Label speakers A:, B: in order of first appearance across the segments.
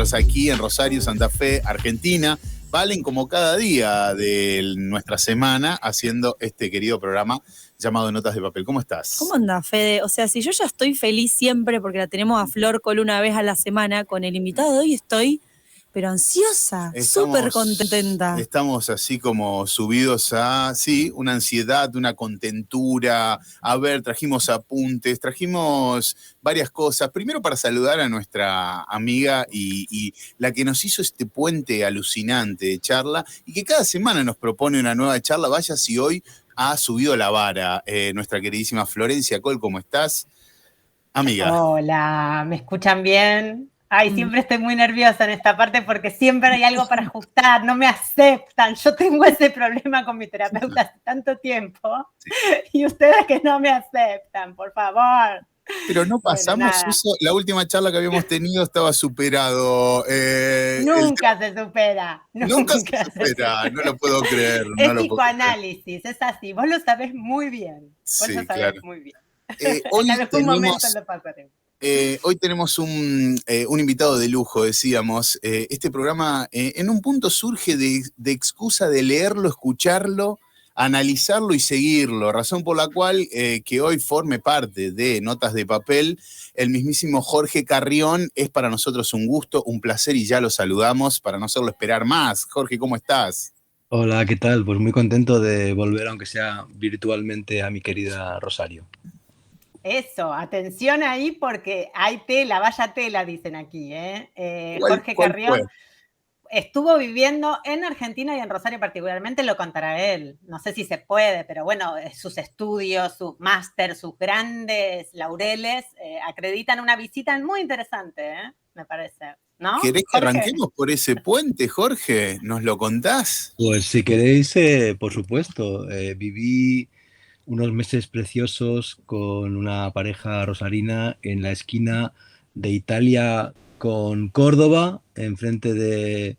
A: nosotros aquí en Rosario, Santa Fe, Argentina. Valen como cada día de nuestra semana haciendo este querido programa llamado Notas de Papel. ¿Cómo estás?
B: ¿Cómo andás, Fede? O sea, si yo ya estoy feliz siempre porque la tenemos a Flor Col una vez a la semana, con el invitado de hoy estoy, pero ansiosa, súper contenta.
A: Estamos así como subidos a, sí, una ansiedad, una contentura. A ver, trajimos apuntes, trajimos varias cosas. Primero para saludar a nuestra amiga y la que nos hizo este puente alucinante de charla y que cada semana nos propone una nueva charla. Vaya si hoy ha subido la vara. Nuestra queridísima Florencia Col, ¿cómo estás? Amiga.
C: Hola, ¿me escuchan bien? Ay, siempre estoy muy nerviosa en esta parte porque siempre hay algo para ajustar, no me aceptan. Yo tengo ese problema con mi terapeuta hace tanto tiempo y ustedes que no me aceptan, por favor.
A: Pero no pasamos eso, la última charla que habíamos tenido estaba superado.
C: Nunca se supera.
A: Nunca se supera, no lo puedo creer.
C: Es psicoanálisis, es así, vos lo sabés muy bien.
A: Sí,
C: vos lo sabés
A: claro.
C: Muy bien.
A: Hoy
C: en algún momento lo pasaremos.
A: Hoy tenemos un invitado de lujo, decíamos. Este programa en un punto surge de excusa de leerlo, escucharlo, analizarlo y seguirlo, razón por la cual que hoy forme parte de Notas de Papel, el mismísimo Jorge Carrión. Es para nosotros un gusto, un placer y ya lo saludamos para no hacerlo esperar más. Jorge, ¿cómo estás?
D: Hola, ¿qué tal? Pues muy contento de volver, aunque sea virtualmente, a mi querida Rosario.
C: Eso, atención ahí porque hay tela, vaya tela, dicen aquí. Jorge Carrión estuvo viviendo en Argentina y en Rosario particularmente, lo contará él. No sé si se puede, pero bueno, sus estudios, su máster, sus grandes laureles acreditan una visita muy interesante, me parece. ¿No?
A: ¿Querés que arranquemos por ese puente, Jorge? ¿Nos lo contás?
D: Pues si queréis, por supuesto. Viví unos meses preciosos con una pareja rosarina en la esquina de Italia con Córdoba, enfrente de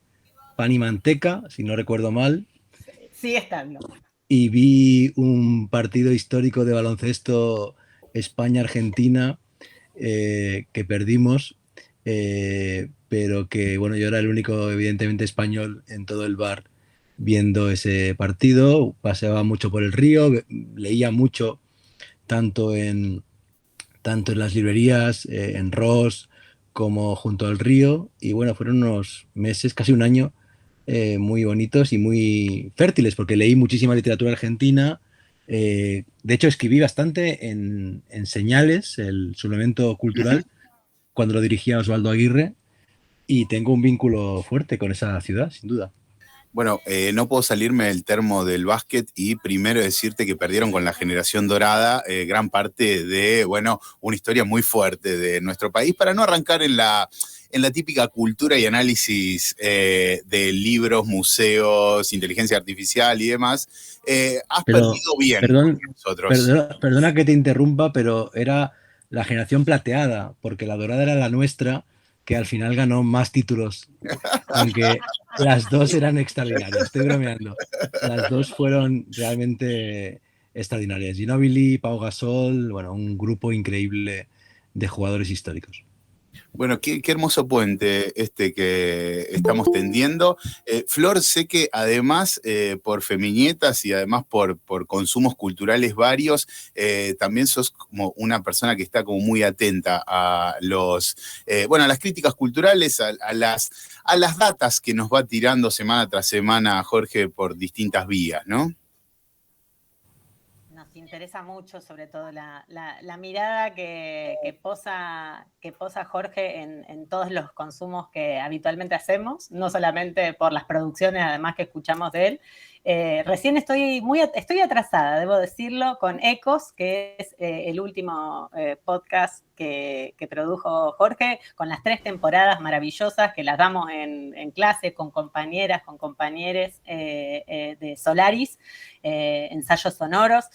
D: Pan y Manteca, si no recuerdo mal.
C: Sigue estando.
D: Y vi un partido histórico de baloncesto España-Argentina que perdimos, pero que, bueno, yo era el único, evidentemente, español en todo el bar viendo ese partido. Paseaba mucho por el río, leía mucho, tanto en las librerías, en Ross, como junto al río. Y bueno, fueron unos meses, casi un año, muy bonitos y muy fértiles, porque leí muchísima literatura argentina. De hecho, escribí bastante en Señales, el suplemento cultural, cuando lo dirigía Osvaldo Aguirre, y tengo un vínculo fuerte con esa ciudad, sin duda.
A: Bueno, no puedo salirme del termo del básquet y primero decirte que perdieron con la generación dorada gran parte de, bueno, una historia muy fuerte de nuestro país, para no arrancar en la típica cultura y análisis de libros, museos, inteligencia artificial y demás. Has perdido bien con nosotros.
D: Perdona que te interrumpa, pero era la generación plateada, porque la dorada era la nuestra, que al final ganó más títulos, aunque las dos eran extraordinarias. Estoy bromeando. Las dos fueron realmente extraordinarias. Ginóbili, Pau Gasol, bueno, un grupo increíble de jugadores históricos.
A: Bueno, qué hermoso puente este que estamos tendiendo. Flor, sé que además por Feminietas y además por consumos culturales varios, también sos como una persona que está como muy atenta a a las críticas culturales, a las datas que nos va tirando semana tras semana Jorge por distintas vías, ¿no?
C: Nos interesa mucho, sobre todo, la mirada que posa Jorge en todos los consumos que habitualmente hacemos, no solamente por las producciones, además, que escuchamos de él. Recién estoy atrasada, debo decirlo, con Ecos, que es el último podcast que produjo Jorge, con las 3 temporadas maravillosas que las damos en clase con compañeras, con compañeros de Solaris, ensayos sonoros.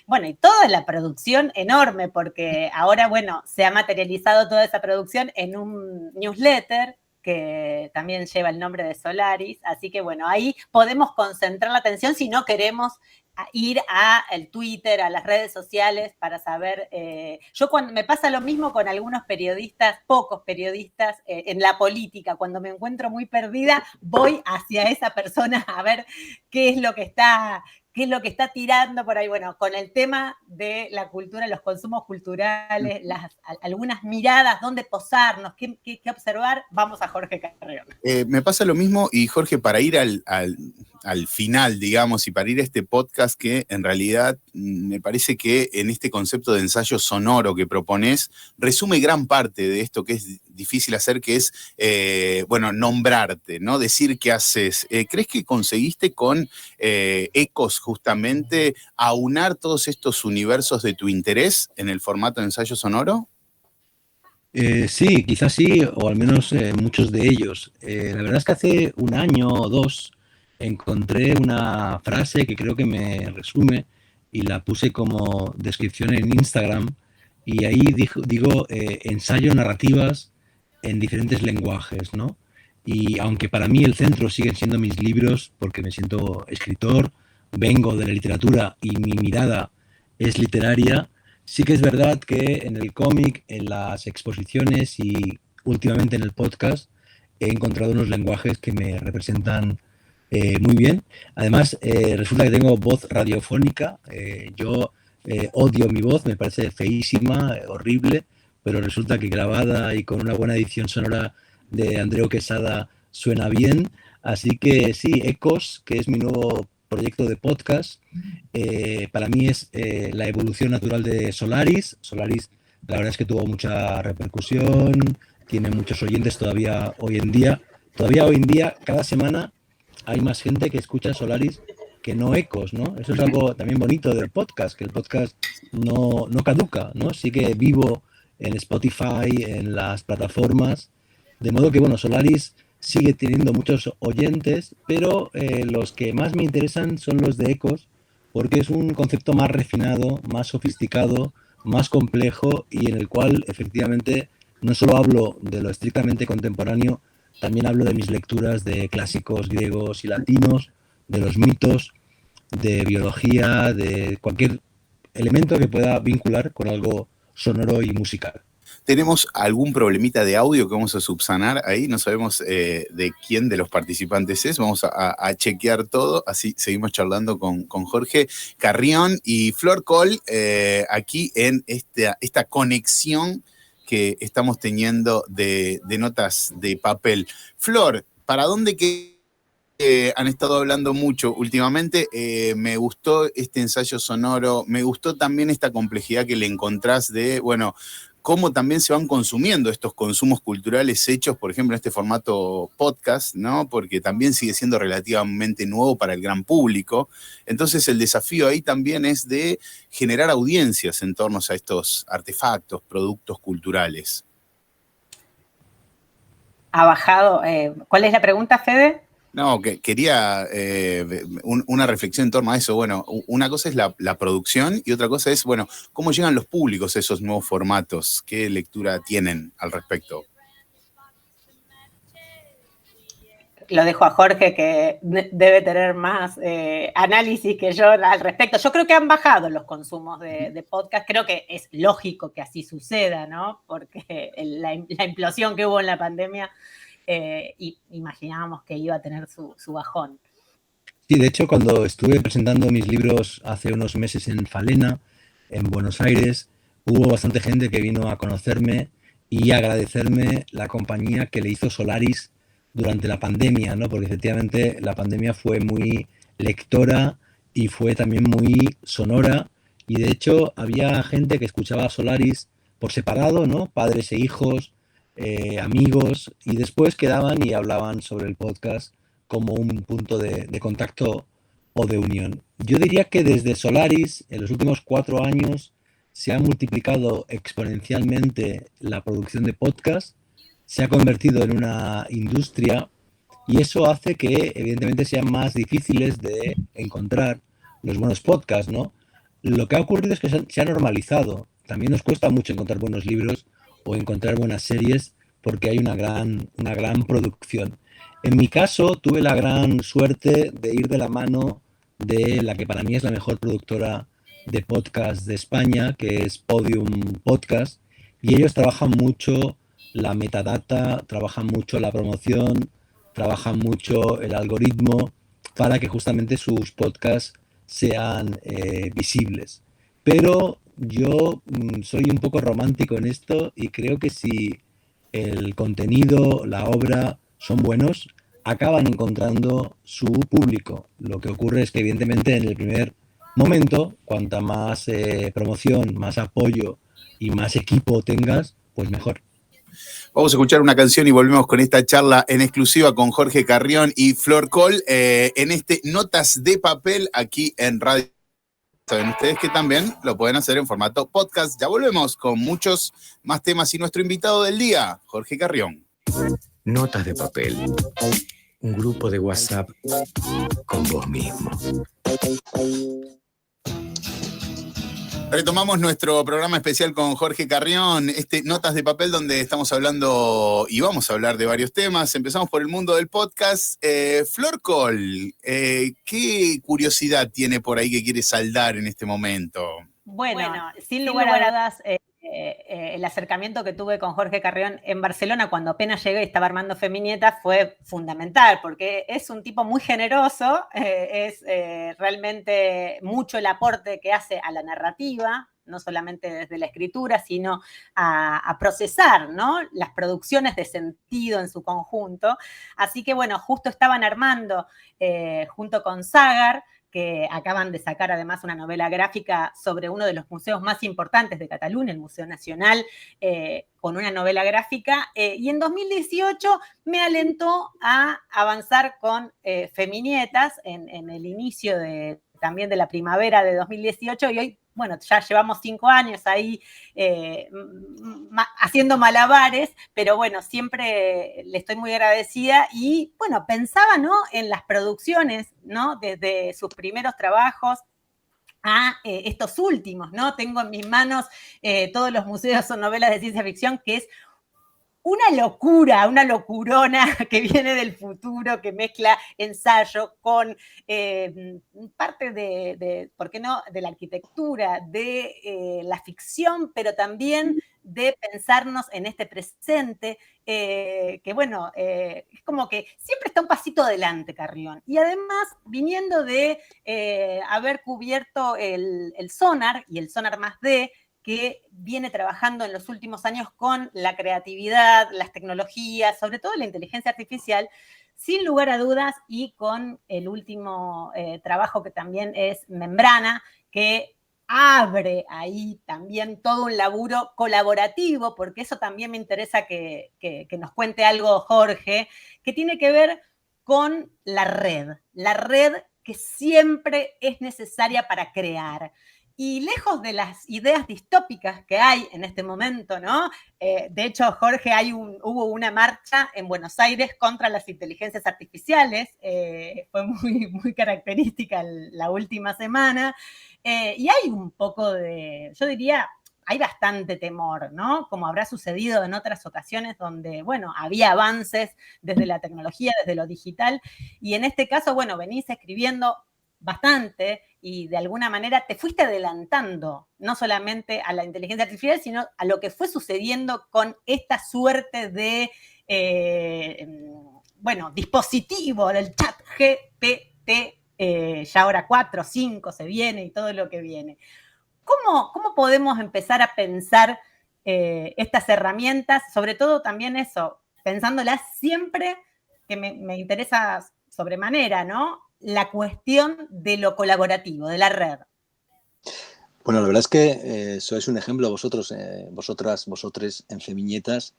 C: Bueno, y toda la producción enorme, porque ahora, bueno, se ha materializado toda esa producción en un newsletter que también lleva el nombre de Solaris, así que bueno, ahí podemos concentrar la atención si no queremos ir al Twitter, a las redes sociales para saber. Me pasa lo mismo con algunos periodistas, pocos periodistas en la política. Cuando me encuentro muy perdida, voy hacia esa persona a ver qué es lo que está tirando por ahí. Bueno, con el tema de la cultura, los consumos culturales, algunas miradas, dónde posarnos, qué observar, vamos a Jorge Carrión.
A: Me pasa lo mismo, y Jorge, para ir al final, digamos, y para ir a este podcast, que en realidad me parece que en este concepto de ensayo sonoro que propones, resume gran parte de esto que es difícil hacer, que es, nombrarte, ¿no? Decir qué haces. ¿Crees que conseguiste con Ecos justamente aunar todos estos universos de tu interés en el formato de ensayo sonoro?
D: Sí, quizás sí, o al menos muchos de ellos. La verdad es que hace un año o dos encontré una frase que creo que me resume y la puse como descripción en Instagram, y ahí digo ensayo narrativas en diferentes lenguajes, ¿no? Y aunque para mí el centro siguen siendo mis libros, porque me siento escritor, vengo de la literatura y mi mirada es literaria, sí que es verdad que en el cómic, en las exposiciones y últimamente en el podcast he encontrado unos lenguajes que me representan muy bien. Además, resulta que tengo voz radiofónica. Yo odio mi voz, me parece feísima, horrible, pero resulta que grabada y con una buena edición sonora de Andreu Quesada suena bien. Así que sí, Ecos, que es mi nuevo proyecto de podcast, para mí es la evolución natural de Solaris. Solaris, la verdad es que tuvo mucha repercusión, tiene muchos oyentes todavía hoy en día. Todavía hoy en día, cada semana, hay más gente que escucha Solaris que no Ecos, ¿no? Eso es algo también bonito del podcast, que el podcast no caduca, ¿no? Sigue vivo en Spotify, en las plataformas, de modo que, bueno, Solaris sigue teniendo muchos oyentes, pero los que más me interesan son los de Ecos, porque es un concepto más refinado, más sofisticado, más complejo, y en el cual efectivamente no solo hablo de lo estrictamente contemporáneo, también hablo de mis lecturas de clásicos griegos y latinos, de los mitos, de biología, de cualquier elemento que pueda vincular con algo sonoro y musical.
A: Tenemos algún problemita de audio que vamos a subsanar ahí, no sabemos de quién de los participantes es, vamos a chequear todo, así seguimos charlando con Jorge Carrión y Flor Coll, aquí en esta conexión que estamos teniendo de notas de papel. Flor, ¿para dónde han estado hablando mucho últimamente? Me gustó este ensayo sonoro, me gustó también esta complejidad que le encontrás de, cómo también se van consumiendo estos consumos culturales hechos, por ejemplo, en este formato podcast, ¿no? Porque también sigue siendo relativamente nuevo para el gran público. Entonces, el desafío ahí también es de generar audiencias en torno a estos artefactos, productos culturales.
C: Ha bajado. ¿Cuál es la pregunta, Fede?
A: No, que quería una reflexión en torno a eso. Bueno, una cosa es la producción y otra cosa es, cómo llegan los públicos a esos nuevos formatos. ¿Qué lectura tienen al respecto?
C: Lo dejo a Jorge, que debe tener más análisis que yo al respecto. Yo creo que han bajado los consumos de podcast. Creo que es lógico que así suceda, ¿no? Porque la implosión que hubo en la pandemia, imaginábamos que iba a tener su bajón.
D: Sí, de hecho, cuando estuve presentando mis libros hace unos meses en Falena, en Buenos Aires, hubo bastante gente que vino a conocerme y agradecerme la compañía que le hizo Solaris durante la pandemia, ¿no? Porque efectivamente la pandemia fue muy lectora y fue también muy sonora, y de hecho había gente que escuchaba Solaris por separado, ¿no? Padres e hijos, amigos, y después quedaban y hablaban sobre el podcast como un punto de contacto o de unión. Yo diría que desde Solaris, en los últimos 4 años, se ha multiplicado exponencialmente la producción de podcast, se ha convertido en una industria, y eso hace que evidentemente sean más difíciles de encontrar los buenos podcasts, ¿no? Lo que ha ocurrido es que se ha normalizado. También nos cuesta mucho encontrar buenos libros o encontrar buenas series, porque hay una gran producción. En mi caso, tuve la gran suerte de ir de la mano de la que para mí es la mejor productora de podcast de España, que es Podium Podcast, y ellos trabajan mucho la metadata, trabajan mucho la promoción, trabajan mucho el algoritmo para que justamente sus podcasts sean visibles. Pero yo soy un poco romántico en esto y creo que si el contenido, la obra son buenos, acaban encontrando su público. Lo que ocurre es que evidentemente en el primer momento, cuanta más promoción, más apoyo y más equipo tengas, pues mejor.
A: Vamos a escuchar una canción y volvemos con esta charla en exclusiva con Jorge Carrión y Flor Col en este Notas de Papel aquí en Radio. Saben ustedes que también lo pueden hacer en formato podcast. Ya volvemos con muchos más temas y nuestro invitado del día, Jorge Carrión.
E: Notas de Papel. Un grupo de WhatsApp con vos mismo.
A: Retomamos nuestro programa especial con Jorge Carrión, Notas de Papel, donde estamos hablando y vamos a hablar de varios temas. Empezamos por el mundo del podcast. Flor Col, ¿qué curiosidad tiene por ahí que quiere saldar en este momento?
C: Bueno, sin lugar a dudas, el acercamiento que tuve con Jorge Carrión en Barcelona cuando apenas llegué y estaba armando Feminietas fue fundamental, porque es un tipo muy generoso, es realmente mucho el aporte que hace a la narrativa, no solamente desde la escritura, sino a procesar, ¿no?, las producciones de sentido en su conjunto. Así que, bueno, justo estaban armando, junto con Sagar, que acaban de sacar además una novela gráfica sobre uno de los museos más importantes de Cataluña, el Museo Nacional, con una novela gráfica. Y en 2018 me alentó a avanzar con Feminietas en el inicio también de la primavera de 2018, y hoy, bueno, ya llevamos 5 años ahí haciendo malabares, pero bueno, siempre le estoy muy agradecida y, bueno, pensaba, ¿no?, en las producciones, ¿no?, desde sus primeros trabajos a estos últimos, ¿no? Tengo en mis manos Todos los museos son novelas de ciencia ficción, que es una locura, una locurona que viene del futuro, que mezcla ensayo con parte ¿por qué no?, de la arquitectura, de la ficción, pero también de pensarnos en este presente, que bueno, es como que siempre está un pasito adelante Carrión. Y además, viniendo de haber cubierto el Sonar y el Sonar más D, que viene trabajando en los últimos años con la creatividad, las tecnologías, sobre todo la inteligencia artificial, sin lugar a dudas, y con el último trabajo que también es Membrana, que abre ahí también todo un laburo colaborativo, porque eso también me interesa que nos cuente algo Jorge, que tiene que ver con la red que siempre es necesaria para crear. Y lejos de las ideas distópicas que hay en este momento, ¿no? De hecho, Jorge, hubo una marcha en Buenos Aires contra las inteligencias artificiales, fue muy característica la última semana, y hay un poco yo diría, hay bastante temor, ¿no? Como habrá sucedido en otras ocasiones donde, bueno, había avances desde la tecnología, desde lo digital, y en este caso, bueno, venís escribiendo bastante y de alguna manera te fuiste adelantando no solamente a la inteligencia artificial, sino a lo que fue sucediendo con esta suerte de, dispositivo del chat GPT, ya ahora 4, 5 se viene y todo lo que viene. ¿Cómo podemos empezar a pensar estas herramientas? Sobre todo también eso, pensándolas siempre, que me interesa sobremanera, ¿no?, la cuestión de lo colaborativo, de la red.
D: Bueno, la verdad es que sois un ejemplo vosotros, vosotres en Feminietas,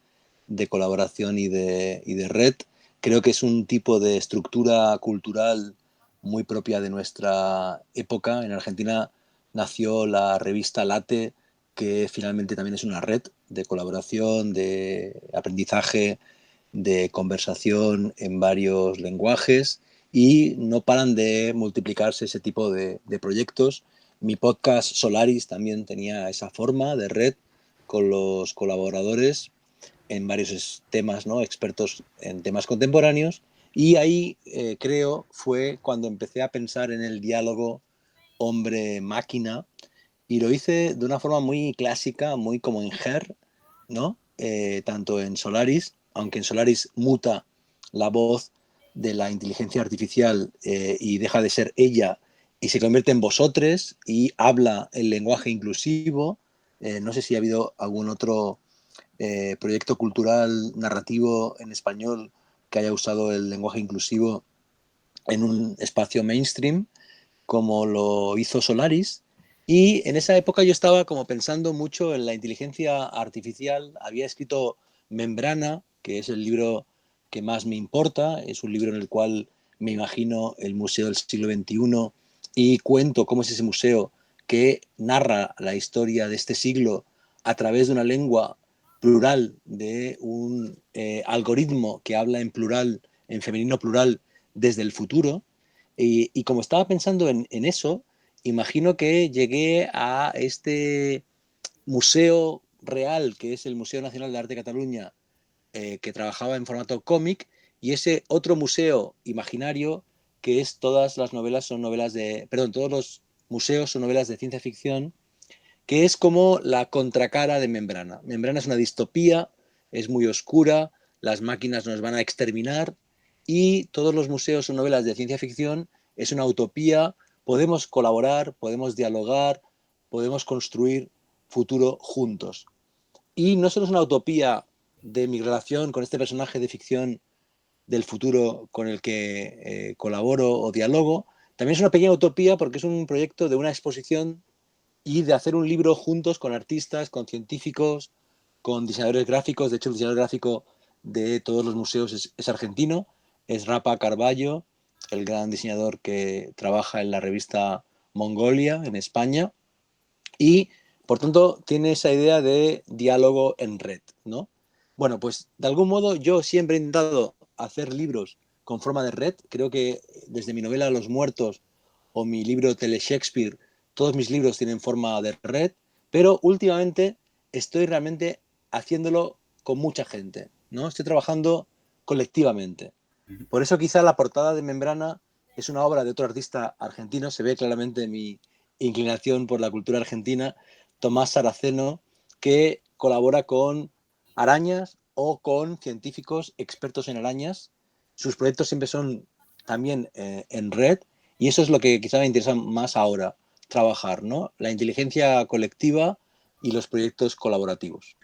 D: de colaboración y de red. Creo que es un tipo de estructura cultural muy propia de nuestra época. En Argentina nació la revista Late, que finalmente también es una red de colaboración, de aprendizaje, de conversación en varios lenguajes, y no paran de multiplicarse ese tipo de proyectos. Mi podcast Solaris también tenía esa forma de red con los colaboradores en varios temas, ¿no?, expertos en temas contemporáneos, Y ahí, creo, fue cuando empecé a pensar en el diálogo hombre-máquina, y lo hice de una forma muy clásica, muy como en Her, ¿no? Tanto en Solaris, aunque en Solaris muta la voz de la inteligencia artificial y deja de ser ella y se convierte en vosotros y habla el lenguaje inclusivo. No sé si ha habido algún otro proyecto cultural narrativo en español que haya usado el lenguaje inclusivo en un espacio mainstream, como lo hizo Solaris. Y en esa época yo estaba como pensando mucho en la inteligencia artificial. Había escrito Membrana, que es el libro que más me importa. Es un libro en el cual me imagino el museo del siglo XXI y cuento cómo es ese museo que narra la historia de este siglo a través de una lengua plural, de un algoritmo que habla en plural, en femenino plural, desde el futuro. Y como estaba pensando en eso, imagino que llegué a este museo real, que es el Museo Nacional de Arte de Cataluña, que trabajaba en formato cómic, y ese otro museo imaginario, que es todas las novelas son novelas de, perdón, todos los museos son novelas de ciencia ficción, que es como la contracara de Membrana. Membrana es una distopía, es muy oscura, las máquinas nos van a exterminar, y todos los museos son novelas de ciencia ficción, es una utopía, podemos colaborar, podemos dialogar, podemos construir futuro juntos. Y no solo es una utopía de mi relación con este personaje de ficción del futuro con el que colaboro o dialogo, también es una pequeña utopía porque es un proyecto de una exposición y de hacer un libro juntos con artistas, con científicos, con diseñadores gráficos. De hecho, el diseñador gráfico de todos los museos es argentino, es Rapa Carballo, el gran diseñador que trabaja en la revista Mongolia en España, y por tanto tiene esa idea de diálogo en red, ¿no? Bueno, pues de algún modo yo siempre he intentado hacer libros con forma de red. Creo que desde mi novela Los Muertos o mi libro Tele Shakespeare, todos mis libros tienen forma de red, pero últimamente estoy realmente haciéndolo con mucha gente, ¿no? Estoy trabajando colectivamente. Por eso quizá la portada de Membrana es una obra de otro artista argentino, se ve claramente mi inclinación por la cultura argentina, Tomás Saraceno, que colabora con arañas o con científicos expertos en arañas. Sus proyectos siempre son también en red, y eso es lo que quizá me interesa más ahora, trabajar, ¿no? La inteligencia colectiva y los proyectos colaborativos.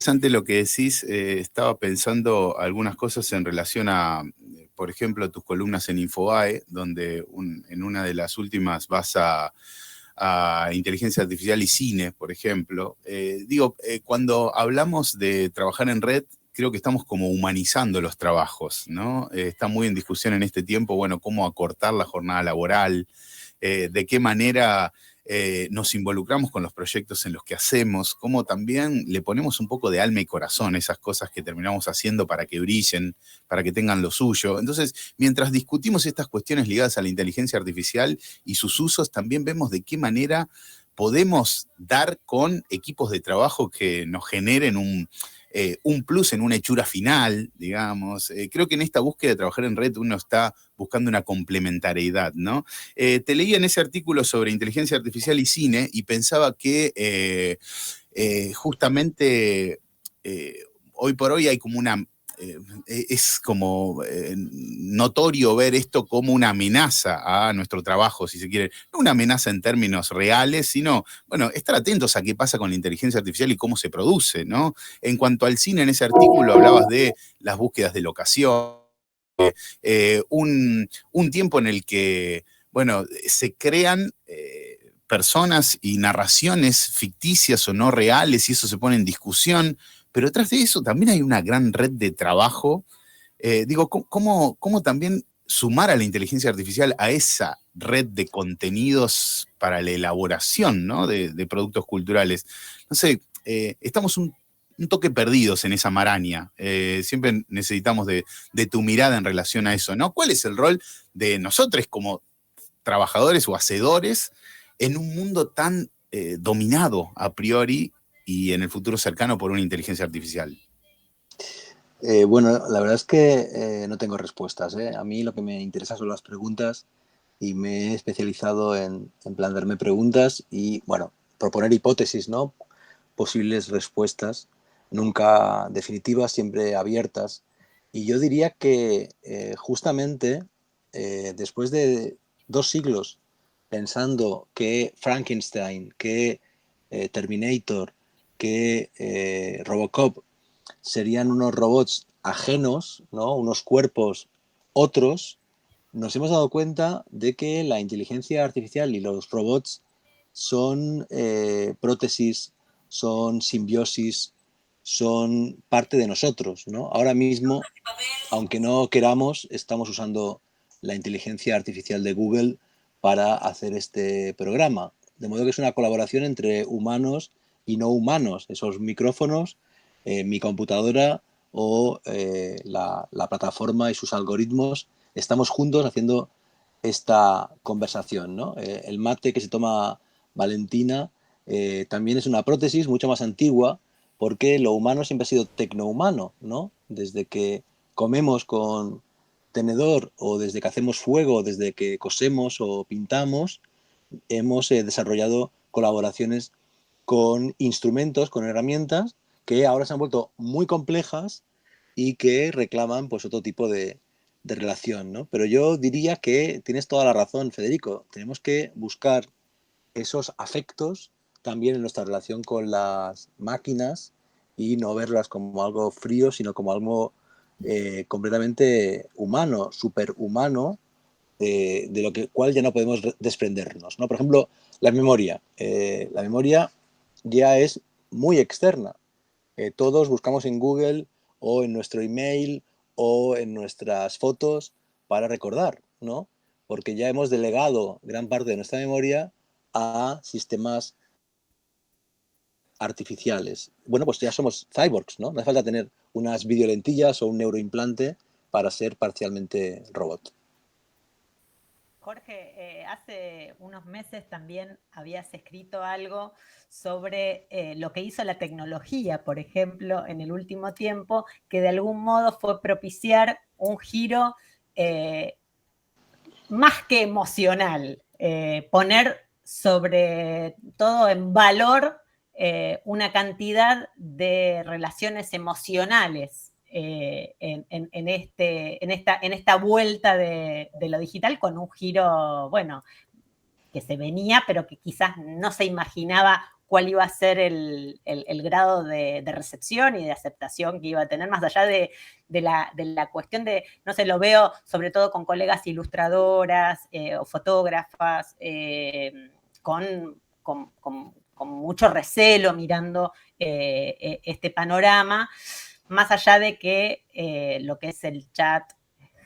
A: Interesante lo que decís. Estaba pensando algunas cosas en relación a, por ejemplo, tus columnas en Infobae, donde en una de las últimas vas a inteligencia artificial y cine, por ejemplo. Cuando hablamos de trabajar en red, creo que estamos como humanizando los trabajos, ¿no? Está muy en discusión en este tiempo, bueno, cómo acortar la jornada laboral, de qué manera nos involucramos con los proyectos en los que hacemos, cómo también le ponemos un poco de alma y corazón a esas cosas que terminamos haciendo para que brillen, para que tengan lo suyo. Entonces, mientras discutimos estas cuestiones ligadas a la inteligencia artificial y sus usos, también vemos de qué manera podemos dar con equipos de trabajo que nos generen un plus en una hechura final, digamos. Creo que en esta búsqueda de trabajar en red uno está buscando una complementariedad, ¿no? Te leía en ese artículo sobre inteligencia artificial y cine y pensaba que justamente hoy por hoy hay como una... es como notorio ver esto como una amenaza a nuestro trabajo, si se quiere. No una amenaza en términos reales, sino, bueno, estar atentos a qué pasa con la inteligencia artificial y cómo se produce, ¿no? En cuanto al cine, en ese artículo hablabas de las búsquedas de locación, un tiempo en el que, bueno, se crean personas y narraciones ficticias o no reales y eso se pone en discusión. Pero detrás de eso también hay una gran red de trabajo. ¿Cómo también sumar a la inteligencia artificial a esa red de contenidos para la elaboración, ¿no? de productos culturales? No sé, estamos un toque perdidos en esa maraña. Siempre necesitamos de tu mirada en relación a eso, ¿no? ¿Cuál es el rol de nosotros como trabajadores o hacedores en un mundo tan dominado a priori y en el futuro cercano por una inteligencia artificial?
D: Bueno, la verdad es que no tengo respuestas, ¿eh? A mí lo que me interesa son las preguntas y me he especializado en plantearme preguntas y, bueno, proponer hipótesis, ¿no? Posibles respuestas, nunca definitivas, siempre abiertas. Y yo diría que justamente después de 2 siglos pensando que Frankenstein, que Terminator, que Robocop serían unos robots ajenos, ¿no? Unos cuerpos otros, nos hemos dado cuenta de que la inteligencia artificial y los robots son prótesis, son simbiosis, son parte de nosotros, ¿no? Ahora mismo, aunque no queramos, estamos usando la inteligencia artificial de Google para hacer este programa. De modo que es una colaboración entre humanos y no humanos. Esos micrófonos, mi computadora o la plataforma y sus algoritmos, estamos juntos haciendo esta conversación, ¿no? El mate que se toma Valentina también es una prótesis mucho más antigua porque lo humano siempre ha sido tecnohumano, ¿no? Desde que comemos con tenedor o desde que hacemos fuego, desde que cosemos o pintamos, hemos desarrollado colaboraciones con instrumentos, con herramientas que ahora se han vuelto muy complejas y que reclaman pues otro tipo de relación, ¿no? Pero yo diría que tienes toda la razón, Federico. Tenemos que buscar esos afectos también en nuestra relación con las máquinas y no verlas como algo frío, sino como algo completamente humano, superhumano, de lo cual ya no podemos desprendernos, ¿no? Por ejemplo, la memoria. La memoria ya es muy externa. Todos buscamos en Google o en nuestro email o en nuestras fotos para recordar, ¿no? Porque ya hemos delegado gran parte de nuestra memoria a sistemas artificiales. Bueno, pues ya somos cyborgs, ¿no? No hace falta tener unas videolentillas o un neuroimplante para ser parcialmente robot.
C: Jorge, hace unos meses también habías escrito algo sobre lo que hizo la tecnología, por ejemplo, en el último tiempo, que de algún modo fue propiciar un giro más que emocional, poner sobre todo en valor una cantidad de relaciones emocionales en esta vuelta de lo digital con un giro, bueno, que se venía, pero que quizás no se imaginaba cuál iba a ser el grado de recepción y de aceptación que iba a tener, más allá de la cuestión de, no sé, lo veo sobre todo con colegas ilustradoras o fotógrafas, con mucho recelo mirando este panorama, más allá de que lo que es el chat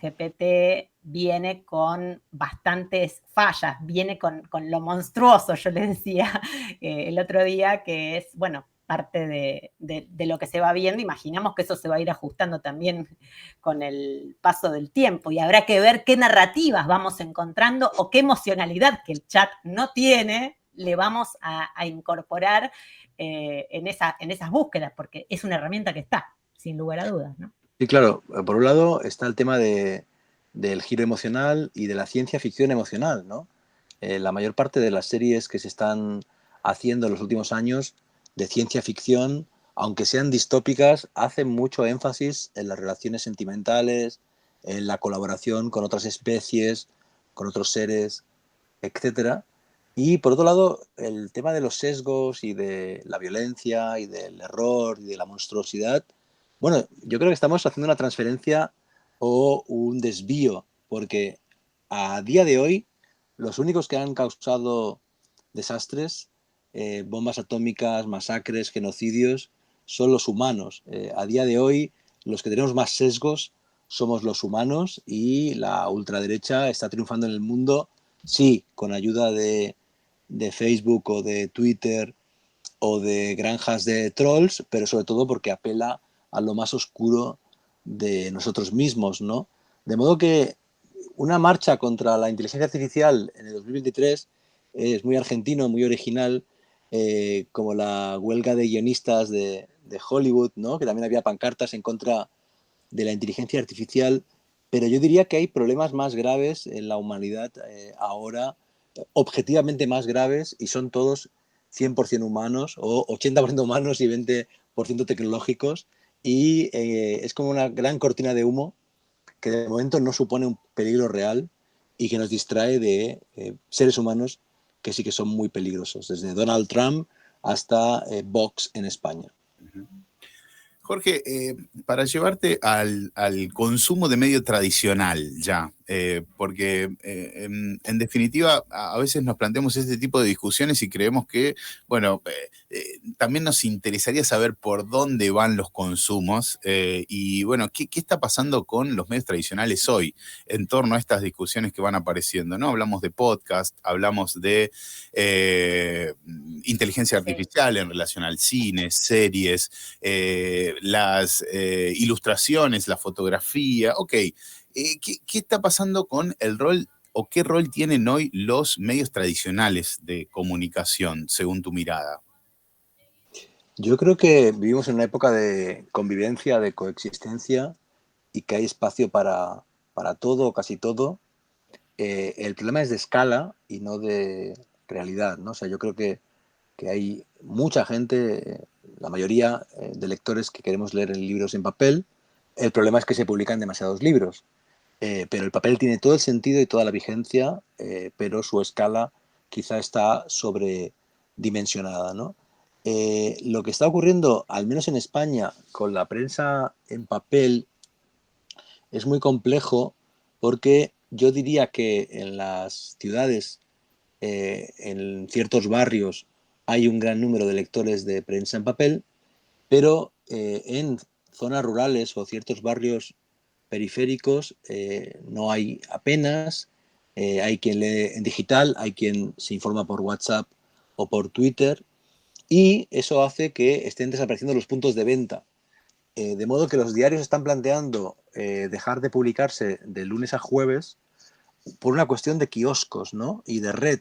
C: GPT viene con bastantes fallas, viene con lo monstruoso, yo les decía el otro día, que es, bueno, parte de lo que se va viendo. Imaginamos que eso se va a ir ajustando también con el paso del tiempo y habrá que ver qué narrativas vamos encontrando o qué emocionalidad que el chat no tiene le vamos a incorporar en esas búsquedas, porque es una herramienta que está, sin lugar a dudas, ¿no?
D: Sí, claro. Por un lado está el tema del giro emocional y de la ciencia ficción emocional, ¿no? La mayor parte de las series que se están haciendo en los últimos años de ciencia ficción, aunque sean distópicas, hacen mucho énfasis en las relaciones sentimentales, en la colaboración con otras especies, con otros seres, etcétera. Y por otro lado, el tema de los sesgos y de la violencia y del error y de la monstruosidad, bueno, yo creo que estamos haciendo una transferencia o un desvío, porque a día de hoy los únicos que han causado desastres, bombas atómicas, masacres, genocidios, son los humanos. A día de hoy los que tenemos más sesgos somos los humanos y la ultraderecha está triunfando en el mundo, sí, con ayuda de Facebook o de Twitter o de granjas de trolls, pero sobre todo porque apela a lo más oscuro de nosotros mismos, ¿no? De modo que una marcha contra la inteligencia artificial en el 2023 es muy argentino, muy original, como la huelga de guionistas de Hollywood, ¿no? Que también había pancartas en contra de la inteligencia artificial, pero yo diría que hay problemas más graves en la humanidad ahora, objetivamente más graves, y son todos 100% humanos o 80% humanos y 20% tecnológicos, y es como una gran cortina de humo que de momento no supone un peligro real y que nos distrae de seres humanos que sí que son muy peligrosos, desde Donald Trump hasta Vox en España.
A: Jorge, para llevarte al consumo de medio tradicional ya, porque en definitiva a veces nos planteamos este tipo de discusiones y creemos que, bueno, también nos interesaría saber por dónde van los consumos y, bueno, ¿qué está pasando con los medios tradicionales hoy en torno a estas discusiones que van apareciendo, ¿no? Hablamos de podcast, hablamos de inteligencia artificial en relación al cine, series, las ilustraciones, la fotografía. Ok, ¿qué está pasando con el rol o qué rol tienen hoy los medios tradicionales de comunicación, según tu mirada?
D: Yo creo que vivimos en una época de convivencia, de coexistencia, y que hay espacio para todo, casi todo. El problema es de escala y no de realidad, ¿no? O sea, yo creo que hay mucha gente, la mayoría de lectores que queremos leer libros en papel. El problema es que se publican demasiados libros, pero el papel tiene todo el sentido y toda la vigencia, pero su escala quizá está sobredimensionada, ¿no? Lo que está ocurriendo, al menos en España, con la prensa en papel es muy complejo, porque yo diría que en las ciudades, en ciertos barrios, hay un gran número de lectores de prensa en papel, pero en zonas rurales o ciertos barrios periféricos no hay apenas. Hay quien lee en digital, hay quien se informa por WhatsApp o por Twitter, y eso hace que estén desapareciendo los puntos de venta. De modo que los diarios están planteando dejar de publicarse de lunes a jueves por una cuestión de kioscos, ¿no? Y de red,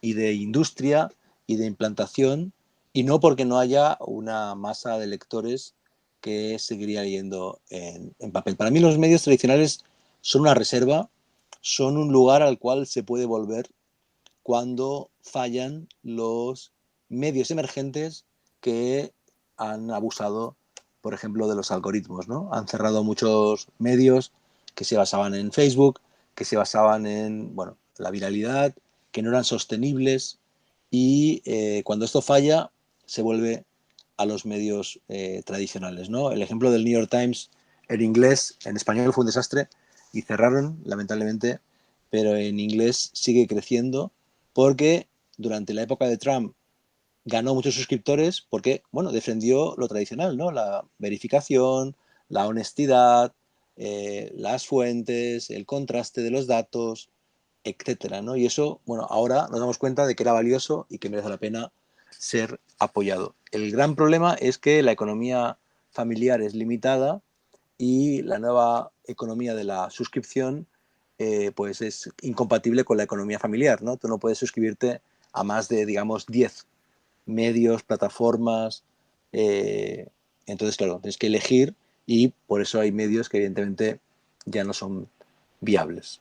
D: y de industria, y de implantación, y no porque no haya una masa de lectores que seguiría leyendo en papel. Para mí los medios tradicionales son una reserva, son un lugar al cual se puede volver cuando fallan los medios emergentes que han abusado, por ejemplo, de los algoritmos, ¿no? Han cerrado muchos medios que se basaban en Facebook, que se basaban en, bueno, la viralidad, que no eran sostenibles, y cuando esto falla se vuelve a los medios tradicionales, ¿no? El ejemplo del New York Times en inglés, en español fue un desastre y cerraron, lamentablemente, pero en inglés sigue creciendo porque durante la época de Trump ganó muchos suscriptores porque, bueno, defendió lo tradicional, ¿no? La verificación, la honestidad, las fuentes, el contraste de los datos, etcétera, ¿no? Y eso, bueno, ahora nos damos cuenta de que era valioso y que merece la pena ser apoyado. El gran problema es que la economía familiar es limitada y la nueva economía de la suscripción pues es incompatible con la economía familiar, ¿no? Tú no puedes suscribirte a más de, digamos, 10 medios, plataformas. Entonces, claro, tienes que elegir, y por eso hay medios que evidentemente ya no son viables.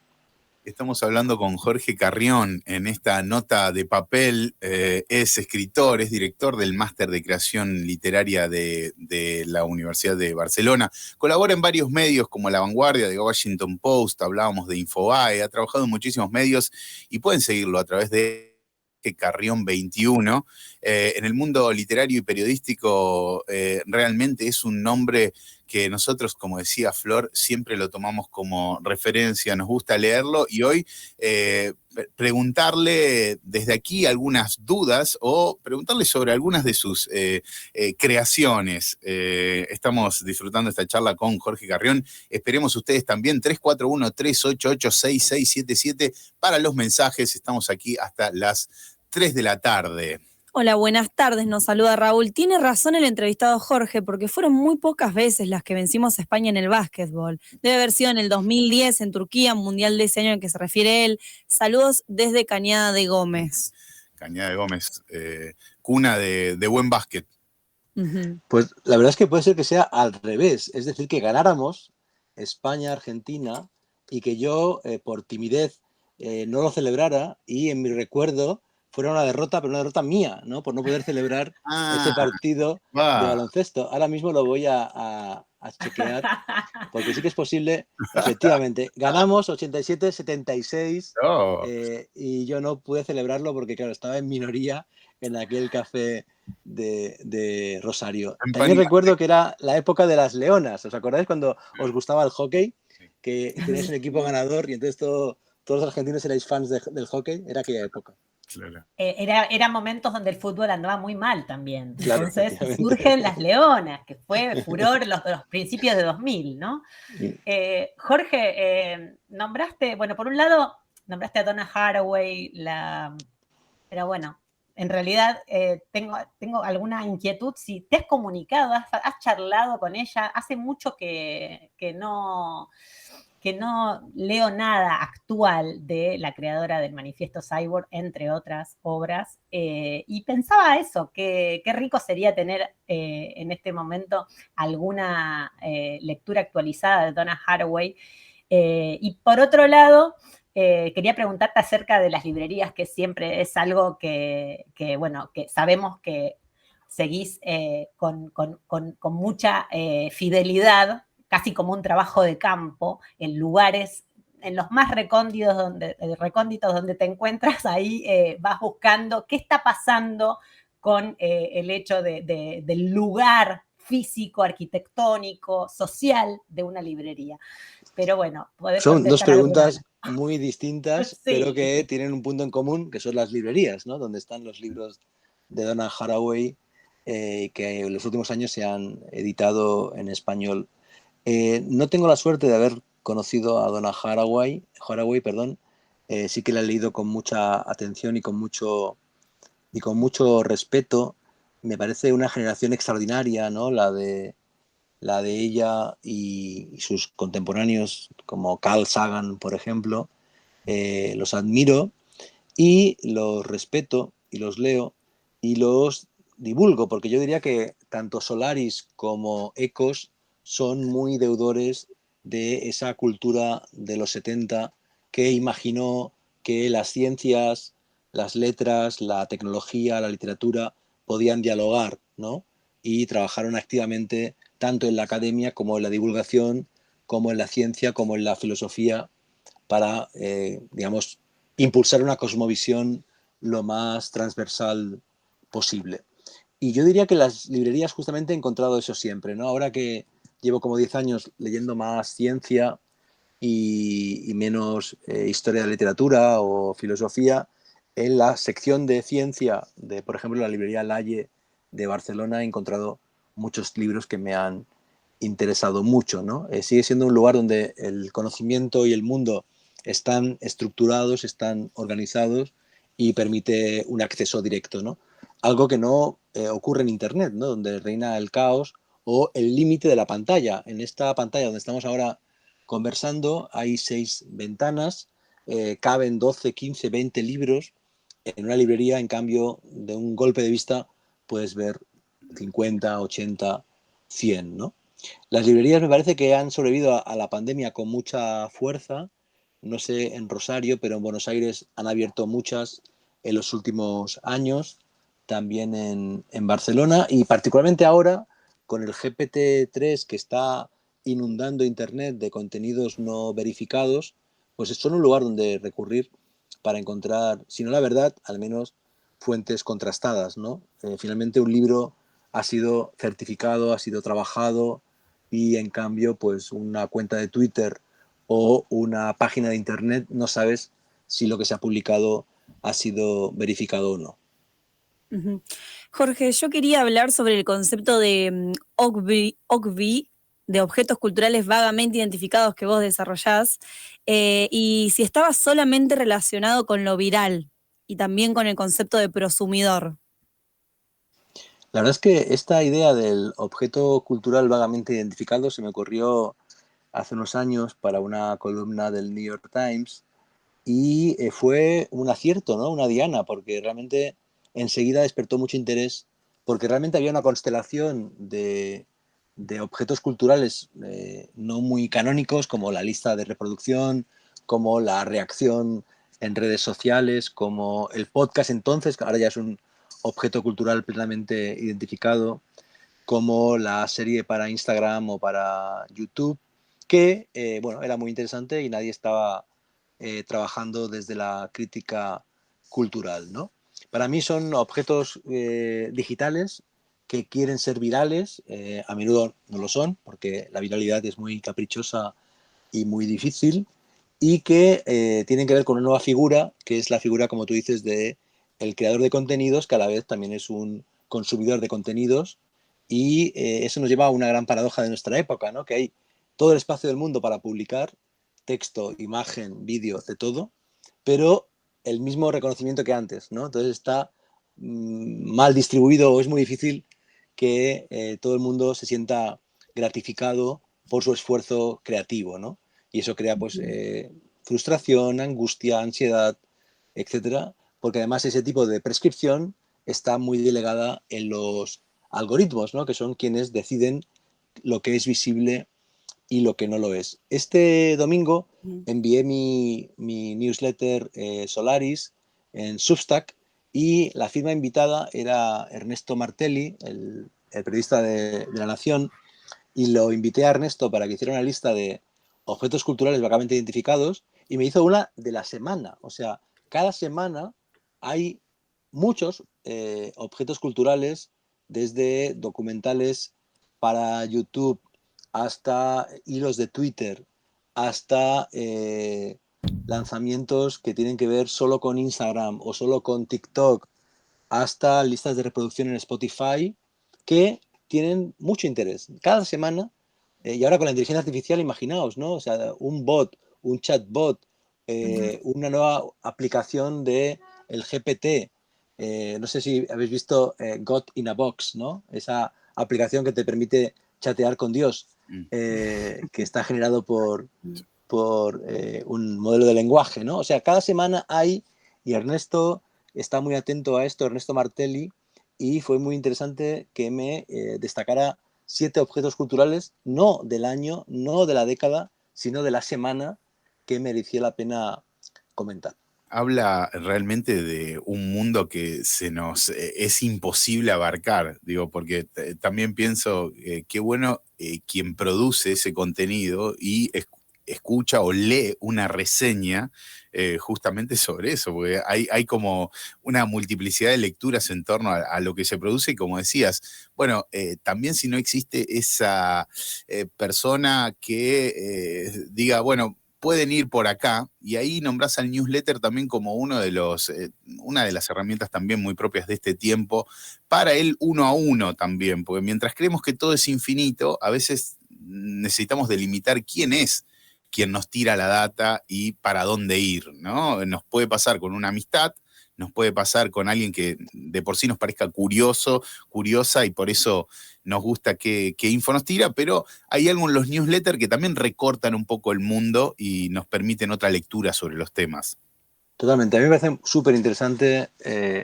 A: Estamos hablando con Jorge Carrión en esta nota de papel. Es escritor, es director del Máster de Creación Literaria de la Universidad de Barcelona. Colabora en varios medios como La Vanguardia, The Washington Post, hablábamos de Infobae, ha trabajado en muchísimos medios y pueden seguirlo a través de Carrión 21. En el mundo literario y periodístico realmente es un nombre que nosotros, como decía Flor, siempre lo tomamos como referencia, nos gusta leerlo, y hoy preguntarle desde aquí algunas dudas o preguntarle sobre algunas de sus creaciones. Estamos disfrutando esta charla con Jorge Carrión. Esperemos ustedes también. 341-388-6677 para los mensajes. Estamos aquí hasta las 3 de la tarde.
B: Hola, buenas tardes, nos saluda Raúl. Tiene razón el entrevistado Jorge, porque fueron muy pocas veces las que vencimos a España en el básquetbol. Debe haber sido en el 2010 en Turquía, mundial de ese año al que se refiere él. Saludos desde Cañada de Gómez.
A: Cañada de Gómez, cuna de buen básquet.
D: Pues la verdad es que puede ser que sea al revés, es decir, que ganáramos España-Argentina y que yo, por timidez, no lo celebrara, y en mi recuerdo fuera una derrota, pero una derrota mía, ¿no? Por no poder celebrar ese
A: Ah,
D: partido de
A: va.
D: baloncesto. Ahora mismo lo voy a chequear, porque sí que es posible. Efectivamente, ganamos 87-76,
A: Oh,
D: y yo no pude celebrarlo porque, claro, estaba en minoría en aquel café de Rosario.
A: en
D: También
A: pánico.
D: recuerdo que era la época de las leonas. ¿Os acordáis cuando os gustaba el hockey?
A: Sí.
D: Que teníais un equipo ganador y entonces todos los argentinos erais fans del hockey. Era aquella época.
A: Claro.
C: Era momentos donde el fútbol andaba muy mal también.
D: Claro,
C: Entonces
D: efectivamente.
C: surgen las Leonas, que fue furor los principios de 2000, ¿no? Jorge, nombraste, bueno, por un lado, nombraste a Donna Haraway, pero bueno, en realidad tengo alguna inquietud. Si te has comunicado, has charlado con ella, hace mucho que no leo nada actual de la creadora del Manifiesto Cyborg, entre otras obras, y pensaba eso, que qué rico sería tener en este momento alguna lectura actualizada de Donna Haraway. Y por otro lado, quería preguntarte acerca de las librerías, que siempre es algo bueno, que sabemos que seguís con mucha fidelidad, casi como un trabajo de campo, en lugares, en los más recónditos donde te encuentras, ahí vas buscando qué está pasando con el hecho del lugar físico, arquitectónico, social de una librería. Pero bueno, podés
D: Son dos
C: contestar alguna.
D: preguntas muy distintas, pero
C: Sí,
D: que tienen un punto en común, que son las librerías, ¿no? Donde están los libros de Donna Haraway, que en los últimos años se han editado en español. No tengo la suerte de haber conocido a Donna Haraway, perdón. Sí que la he leído con mucha atención y con mucho respeto. Me parece una generación extraordinaria, ¿no? La de ella y sus contemporáneos, como Carl Sagan, por ejemplo. Los admiro y los respeto y los leo y los divulgo, porque yo diría que tanto Solaris como Ecos son muy deudores de esa cultura de los 70 que imaginó que las ciencias, las letras, la tecnología, la literatura podían dialogar, ¿no? Y trabajaron activamente tanto en la academia como en la divulgación, como en la ciencia, como en la filosofía, para, digamos, impulsar una cosmovisión lo más transversal posible. Y yo diría que las librerías justamente he encontrado eso siempre, ¿no? Ahora que llevo como 10 años leyendo más ciencia y menos historia de la literatura o filosofía, en la sección de ciencia de, por ejemplo, la librería Laie de Barcelona he encontrado muchos libros que me han interesado mucho, ¿no? Sigue siendo un lugar donde el conocimiento y el mundo están estructurados, están organizados y permite un acceso directo, ¿no? Algo que no ocurre en Internet, ¿no? Donde reina el caos o el límite de la pantalla. En esta pantalla donde estamos ahora conversando hay 6 ventanas, caben 12, 15, 20 libros. En una librería, en cambio, de un golpe de vista puedes ver 50, 80, 100, ¿no? Las librerías me parece que han sobrevivido a la pandemia con mucha fuerza. No sé en Rosario, pero en Buenos Aires han abierto muchas en los últimos años, también en Barcelona, y particularmente ahora con el GPT-3 que está inundando Internet de contenidos no verificados, pues son un lugar donde recurrir para encontrar, si no la verdad, al menos fuentes contrastadas, ¿no? Finalmente un libro ha sido certificado, ha sido trabajado, y en cambio, pues una cuenta de Twitter o una página de Internet no sabes si lo que se ha publicado ha sido verificado o no.
B: Ujú. Jorge, yo quería hablar sobre el concepto de OCVI, de objetos culturales vagamente identificados que vos desarrollás, y si estaba solamente relacionado con lo viral y también con el concepto de prosumidor.
D: La verdad es que esta idea del objeto cultural vagamente identificado se me ocurrió hace unos años para una columna del New York Times y fue un acierto, ¿no? Una diana, porque realmente enseguida despertó mucho interés, porque realmente había una constelación de de objetos culturales no muy canónicos, como la lista de reproducción, como la reacción en redes sociales, como el podcast entonces, que ahora ya es un objeto cultural plenamente identificado, como la serie para Instagram o para YouTube, que bueno, era muy interesante y nadie estaba trabajando desde la crítica cultural, ¿no? Para mí son objetos digitales que quieren ser virales, a menudo no lo son, porque la viralidad es muy caprichosa y muy difícil, y que tienen que ver con una nueva figura, que es la figura, como tú dices, de el creador de contenidos, que a la vez también es un consumidor de contenidos, y eso nos lleva a una gran paradoja de nuestra época, ¿no? Que hay todo el espacio del mundo para publicar texto, imagen, vídeo, de todo, pero el mismo reconocimiento que antes, ¿no? Entonces está mal distribuido o es muy difícil que todo el mundo se sienta gratificado por su esfuerzo creativo, ¿no? Y eso crea pues frustración, angustia, ansiedad, etcétera, porque además ese tipo de prescripción está muy delegada en los algoritmos, ¿no? Que son quienes deciden lo que es visible y lo que no lo es. Este domingo envié mi newsletter Solaris en Substack y la firma invitada era Ernesto Martelli, el periodista de La Nación, y lo invité a Ernesto para que hiciera una lista de objetos culturales vagamente identificados y me hizo una de la semana. O sea, cada semana hay muchos objetos culturales, desde documentales para YouTube hasta hilos de Twitter, hasta lanzamientos que tienen que ver solo con Instagram o solo con TikTok, hasta listas de reproducción en Spotify, que tienen mucho interés. Cada semana, y ahora con la inteligencia artificial, imaginaos, ¿no? O sea, un bot, un chatbot, una nueva aplicación de el GPT. No sé si habéis visto God in a Box, ¿no? Esa aplicación que te permite chatear con Dios, que está generado por un modelo de lenguaje, ¿no? O sea, cada semana hay, y Ernesto está muy atento a esto, Ernesto Martelli, y fue muy interesante que me destacara 7 objetos culturales, no del año, no de la década, sino de la semana, que merecía la pena comentar.
A: Habla realmente de un mundo que se nos es imposible abarcar, digo, porque también pienso qué bueno quien produce ese contenido y escucha o lee una reseña justamente sobre eso, porque hay como una multiplicidad de lecturas en torno a lo que se produce y como decías, bueno, también si no existe esa persona que diga, bueno, pueden ir por acá, y ahí nombrás al newsletter también como una de las herramientas también muy propias de este tiempo, para el uno a uno también, porque mientras creemos que todo es infinito, a veces necesitamos delimitar quién es quien nos tira la data y para dónde ir, ¿no? Nos puede pasar con una amistad, nos puede pasar con alguien que de por sí nos parezca curioso, curiosa, y por eso nos gusta qué info nos tira, pero hay algo en los newsletters que también recortan un poco el mundo y nos permiten otra lectura sobre los temas.
D: Totalmente. A mí me parece súper interesante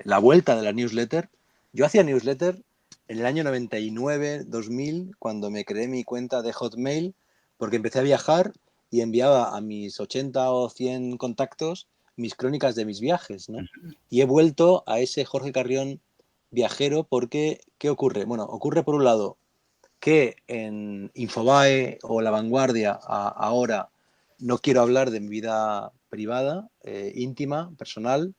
D: la vuelta de la newsletter. Yo hacía newsletter en el año 99, 2000, cuando me creé mi cuenta de Hotmail, porque empecé a viajar y enviaba a mis 80 o 100 contactos mis crónicas de mis viajes, ¿no? Y he vuelto a ese Jorge Carrión viajero porque, ¿qué ocurre? Bueno, ocurre por un lado que en Infobae o La Vanguardia ahora no quiero hablar de mi vida privada, íntima, personal,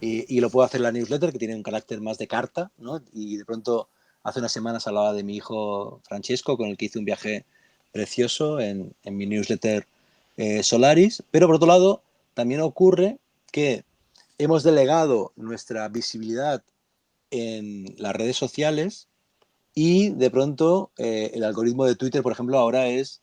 D: y lo puedo hacer en la newsletter, que tiene un carácter más de carta, ¿no? Y de pronto hace unas semanas hablaba de mi hijo Francesco, con el que hice un viaje precioso en mi newsletter Solaris, pero por otro lado también ocurre que hemos delegado nuestra visibilidad en las redes sociales y de pronto el algoritmo de Twitter, por ejemplo, ahora es,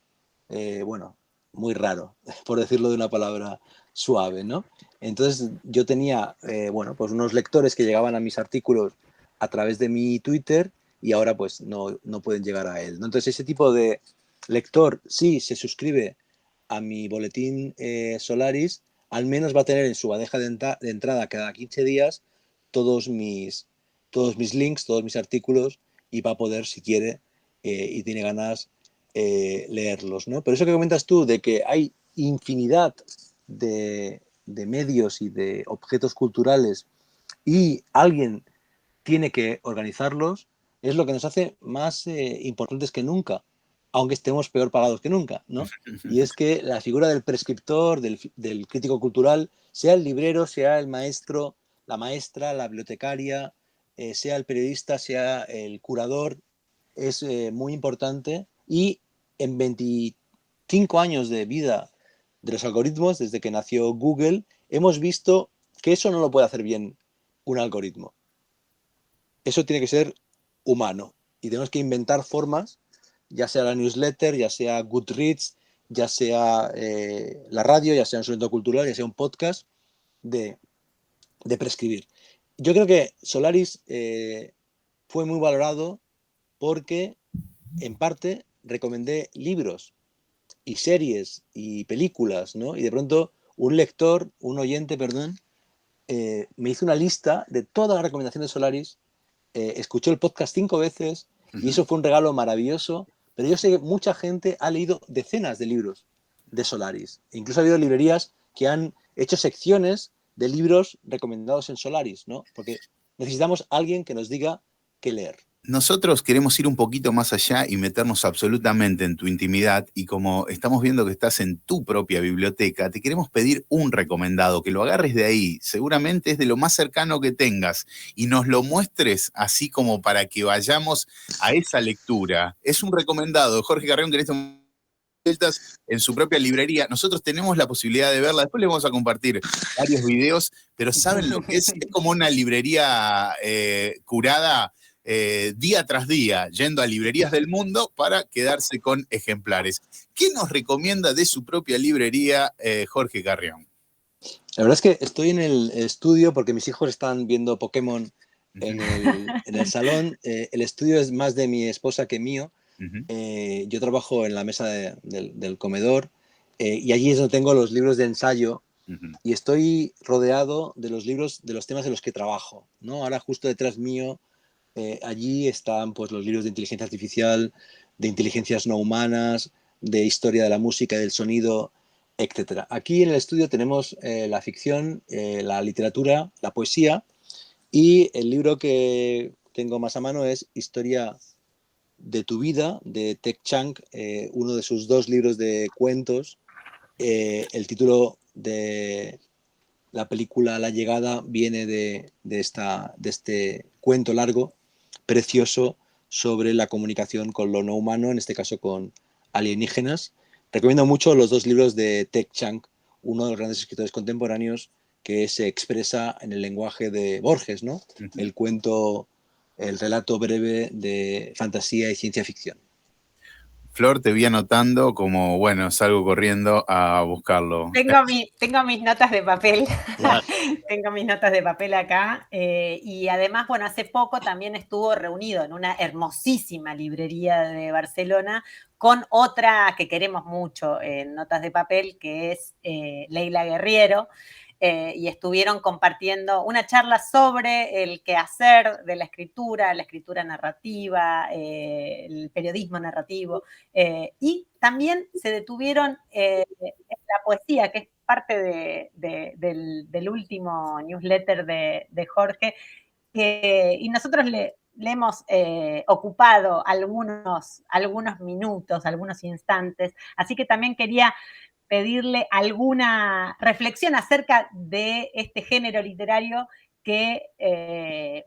D: bueno, muy raro, por decirlo de una palabra suave, ¿no? Entonces yo tenía, bueno, pues unos lectores que llegaban a mis artículos a través de mi Twitter y ahora pues no pueden llegar a él, ¿no? Entonces ese tipo de lector, sí, se suscribe a mi boletín Solaris, al menos va a tener en su bandeja de entrada cada 15 días todos mis links, todos mis artículos, y va a poder, si quiere, y tiene ganas leerlos, ¿no? Pero eso que comentas tú de que hay infinidad de medios y de objetos culturales y alguien tiene que organizarlos, es lo que nos hace más importantes que nunca, aunque estemos peor pagados que nunca, ¿no? Y es que la figura del prescriptor, del crítico cultural, sea el librero, sea el maestro, la maestra, la bibliotecaria, sea el periodista, sea el curador, es muy importante. Y en 25 años de vida de los algoritmos, desde que nació Google, hemos visto que eso no lo puede hacer bien un algoritmo. Eso tiene que ser humano y tenemos que inventar formas, ya sea la newsletter, ya sea Goodreads, ya sea la radio, ya sea un evento cultural, ya sea un podcast, de prescribir. Yo creo que Solaris fue muy valorado porque, en parte, recomendé libros y series y películas, ¿no? Y de pronto un oyente, perdón, me hizo una lista de todas las recomendaciones de Solaris, escuchó el podcast 5 veces y eso fue un regalo maravilloso, pero yo sé que mucha gente ha leído decenas de libros de Solaris. Incluso ha habido librerías que han hecho secciones de libros recomendados en Solaris, ¿no? Porque necesitamos alguien que nos diga qué leer.
A: Nosotros queremos ir un poquito más allá y meternos absolutamente en tu intimidad, y como estamos viendo que estás en tu propia biblioteca, te queremos pedir un recomendado, que lo agarres de ahí, seguramente es de lo más cercano que tengas, y nos lo muestres así como para que vayamos a esa lectura. Es un recomendado de Jorge Carrión, que en este momento en su propia librería. Nosotros tenemos la posibilidad de verla, después les vamos a compartir varios videos, pero ¿saben lo que es? Es como una librería curada día tras día, yendo a librerías del mundo para quedarse con ejemplares. ¿Qué nos recomienda de su propia librería Jorge Carrión?
D: La verdad es que estoy en el estudio porque mis hijos están viendo Pokémon en el salón. El estudio es más de mi esposa que mío. Yo trabajo en la mesa del comedor y allí es donde tengo los libros de ensayo y estoy rodeado de los libros, de los temas en los que trabajo, ¿no? Ahora justo detrás mío, allí están pues, los libros de inteligencia artificial, de inteligencias no humanas, de historia de la música y del sonido, etcétera. Aquí en el estudio tenemos la ficción, la literatura, la poesía, y el libro que tengo más a mano es Historia de tu vida, de Tek Chang, uno de sus 2 libros de cuentos. El título de la película La llegada viene de este cuento largo, precioso, sobre la comunicación con lo no humano, en este caso con alienígenas. Recomiendo mucho los 2 libros de Tek Chang, uno de los grandes escritores contemporáneos que se expresa en el lenguaje de Borges, ¿no? El cuento, el relato breve de fantasía y ciencia ficción.
A: Flor, te vi anotando como, bueno, salgo corriendo a buscarlo.
C: Tengo mis notas de papel.
D: Wow.
C: Tengo mis notas de papel acá. Y además, bueno, hace poco también estuvo reunido en una hermosísima librería de Barcelona con otra que queremos mucho en notas de papel, que es Leila Guerriero. Y estuvieron compartiendo una charla sobre el quehacer de la escritura narrativa, el periodismo narrativo, y también se detuvieron en la poesía, que es parte del último newsletter de Jorge, y nosotros le hemos ocupado algunos minutos, algunos instantes, así que también quería pedirle alguna reflexión acerca de este género literario que,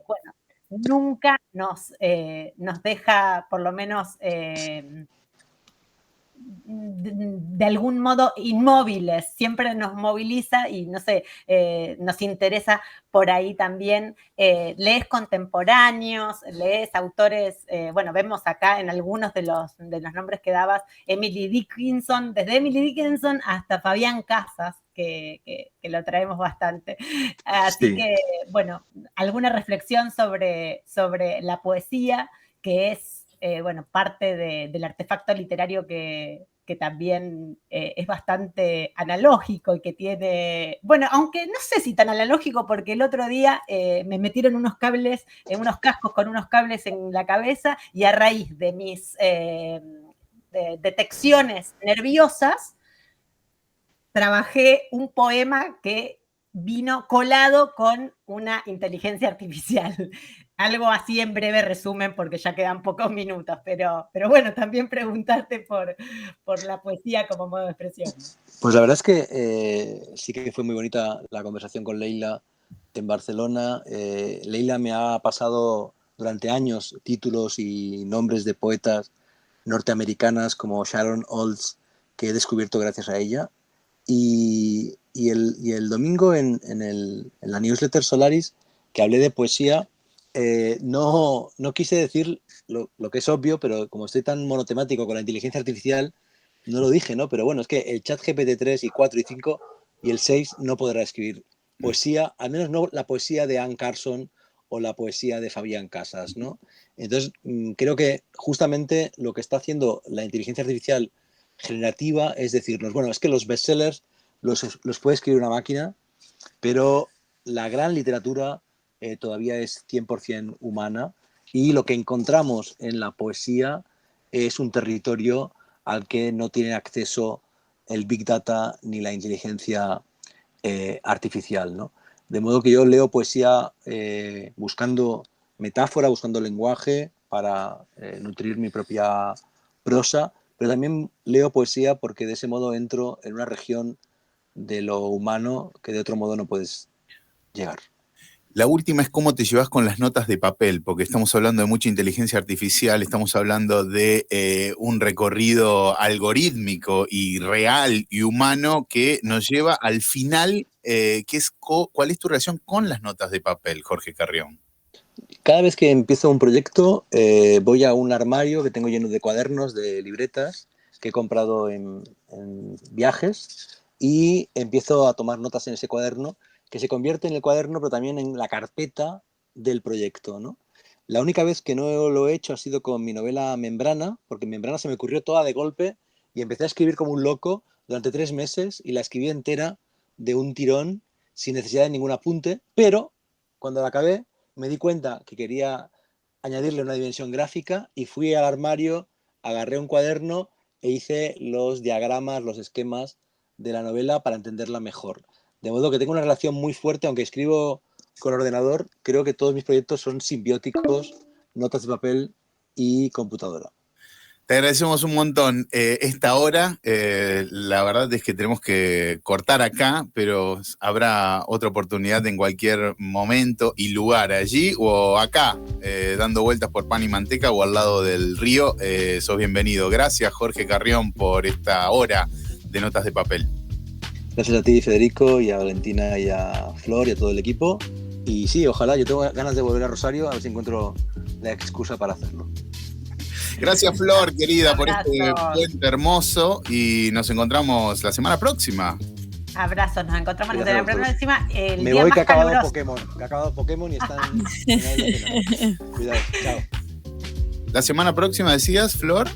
C: bueno, nunca nos deja, por lo menos, de algún modo inmóviles, siempre nos moviliza y no sé, nos interesa por ahí también. Lees contemporáneos, lees autores, bueno, vemos acá en algunos de los nombres que dabas, Emily Dickinson, desde Emily Dickinson hasta Fabián Casas, que lo traemos bastante. Así
D: Sí.
C: que, bueno, alguna reflexión sobre la poesía, que es bueno, parte del artefacto literario que que también es bastante analógico y que tiene, bueno, aunque no sé si tan analógico, porque el otro día me metieron unos cables, unos cascos con unos cables en la cabeza, y a raíz de mis de detecciones nerviosas, trabajé un poema que vino colado con una inteligencia artificial. Algo así en breve resumen, porque ya quedan pocos minutos, pero bueno, también preguntarte por la poesía como modo de expresión.
D: Pues la verdad es que sí que fue muy bonita la conversación con Leila en Barcelona. Leila me ha pasado durante años títulos y nombres de poetas norteamericanas como Sharon Olds, que he descubierto gracias a ella. Y el domingo en la newsletter Solaris, que hablé de poesía, no quise decir lo que es obvio, pero como estoy tan monotemático con la inteligencia artificial, no lo dije, ¿no? Pero bueno, es que el chat GPT-3 y 4 y 5 y el 6 no podrá escribir poesía, al menos no la poesía de Anne Carson o la poesía de Fabián Casas, ¿no? Entonces, creo que justamente lo que está haciendo la inteligencia artificial generativa es decirnos, bueno, es que los bestsellers los puede escribir una máquina, pero la gran literatura todavía es 100% humana, y lo que encontramos en la poesía es un territorio al que no tiene acceso el Big Data ni la inteligencia artificial, ¿no? De modo que yo leo poesía buscando metáfora, buscando lenguaje para nutrir mi propia prosa, pero también leo poesía porque de ese modo entro en una región de lo humano que de otro modo no puedes llegar.
A: La última es cómo te llevas con las notas de papel, porque estamos hablando de mucha inteligencia artificial, estamos hablando de un recorrido algorítmico y real y humano que nos lleva al final, ¿cuál es tu relación con las notas de papel, Jorge Carrión?
D: Cada vez que empiezo un proyecto, voy a un armario que tengo lleno de cuadernos, de libretas que he comprado en viajes, y empiezo a tomar notas en ese cuaderno, que se convierte en el cuaderno, pero también en la carpeta del proyecto, ¿no? La única vez que no lo he hecho ha sido con mi novela Membrana, porque Membrana se me ocurrió toda de golpe y empecé a escribir como un loco durante 3 meses, y la escribí entera de un tirón, sin necesidad de ningún apunte, pero cuando la acabé me di cuenta que quería añadirle una dimensión gráfica y fui al armario, agarré un cuaderno e hice los diagramas, los esquemas de la novela para entenderla mejor. De modo que tengo una relación muy fuerte, aunque escribo con ordenador, creo que todos mis proyectos son simbióticos, notas de papel y computadora.
A: Te agradecemos un montón esta hora. La verdad es que tenemos que cortar acá, pero habrá otra oportunidad en cualquier momento y lugar, allí o acá, dando vueltas por Pan y Manteca o al lado del río. Sos bienvenido. Gracias, Jorge Carrión, por esta hora de Notas de Papel.
D: Gracias a ti, Federico, y a Valentina y a Flor y a todo el equipo. Y sí, ojalá, yo tengo ganas de volver a Rosario, a ver si encuentro la excusa para hacerlo.
A: Gracias, Flor, querida, por este puente hermoso, y nos encontramos la semana próxima.
C: Abrazos, nos encontramos la semana próxima.
D: Me voy, que ha acabado Pokémon y están... Cuidado, chao.
A: La semana próxima, decías, Flor.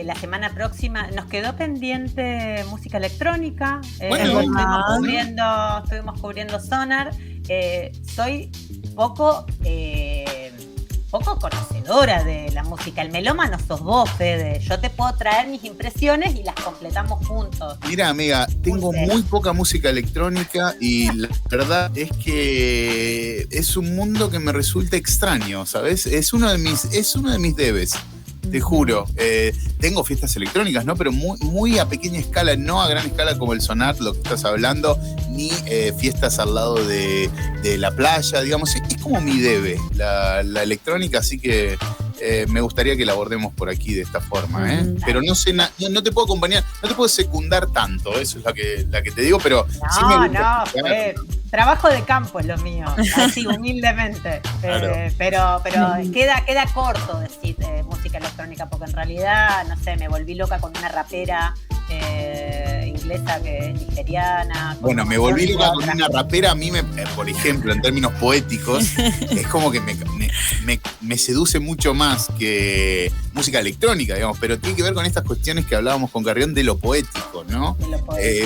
C: La semana próxima nos quedó pendiente música electrónica.
A: Bueno,
C: estuvimos cubriendo Sonar. Soy poco conocedora de la música. El melómano sos vos, Fede. Yo te puedo traer mis impresiones y las completamos juntos.
A: Mira, amiga, tengo muy poca música electrónica y la verdad es que es un mundo que me resulta extraño, ¿sabes? Es uno de mis debes. Te juro, tengo fiestas electrónicas, ¿no? Pero muy a pequeña escala, no a gran escala como el Sonar, lo que estás hablando, ni fiestas al lado de la playa, digamos. Es como mi debe, la electrónica, así que me gustaría que la abordemos por aquí de esta forma, ¿eh? Pero no sé, no te puedo acompañar, no te puedo secundar tanto, eso es la que te digo, pero sí me gusta.
C: Trabajo de campo es lo mío, así humildemente.
A: Claro.
C: Pero queda corto decir música electrónica, porque en realidad, no sé, me volví loca con una rapera inglesa inglesa que es nigeriana.
A: Bueno, me volví loca con una rapera. A mí, por ejemplo, en términos poéticos, es como que me seduce mucho más que música electrónica, digamos, pero tiene que ver con estas cuestiones que hablábamos con Carrión de lo poético, ¿no?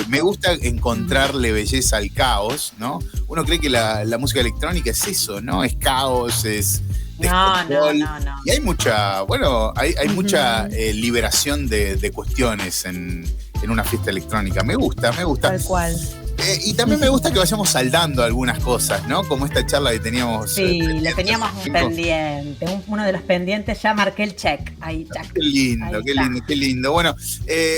A: Me gusta encontrarle belleza al caos, ¿no? Uno cree que la música electrónica es eso, ¿no? Es caos, es descontrol.
C: No.
A: Y hay mucha, hay mucha liberación de cuestiones en una fiesta electrónica. Me gusta.
B: Tal cual.
A: Y también me gusta que vayamos saldando algunas cosas, ¿no? Como esta charla que teníamos.
C: Sí, le teníamos un pendiente. Uno de los pendientes ya marqué el check. Ahí, check.
A: Qué lindo, qué lindo. Bueno,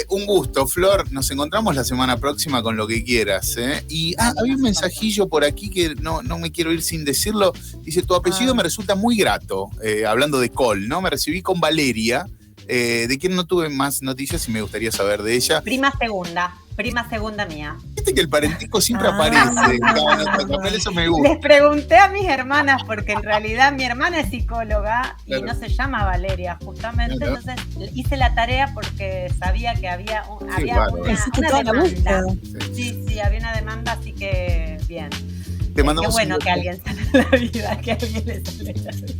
A: un gusto, Flor. Nos encontramos la semana próxima con lo que quieras. Y había un mensajillo por aquí que no me quiero ir sin decirlo. Dice, tu apellido me resulta muy grato. Hablando de Col, ¿no? Me recibí con Valeria, de quien no tuve más noticias y me gustaría saber de ella.
C: Prima segunda mía.
A: Viste que el parentesco siempre aparece en cada nota de papel, eso me gusta.
C: Les pregunté a mis hermanas, porque en realidad mi hermana es psicóloga y no se llama Valeria, justamente. Claro. Entonces hice la tarea porque sabía que había una demanda. Sí, había una demanda, así que bien.
A: Te mandamos
C: qué bueno que alguien sale de la vida, que alguien le sale de la vida.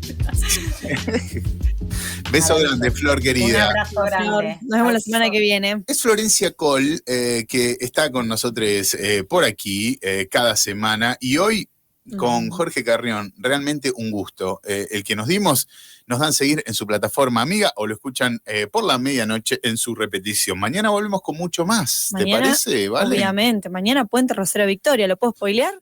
A: Beso grande, Flor querida.
C: Un abrazo grande.
B: Nos vemos la semana que viene.
A: Es Florencia Col, que está con nosotros por aquí cada semana. Y hoy con Jorge Carrión, realmente un gusto. El que nos dimos, nos dan seguir en su plataforma amiga o lo escuchan por la medianoche en su repetición. Mañana volvemos con mucho más. ¿Te parece? ¿Vale?
B: Obviamente. Mañana Puente Rosero Victoria. ¿Lo puedo spoilear?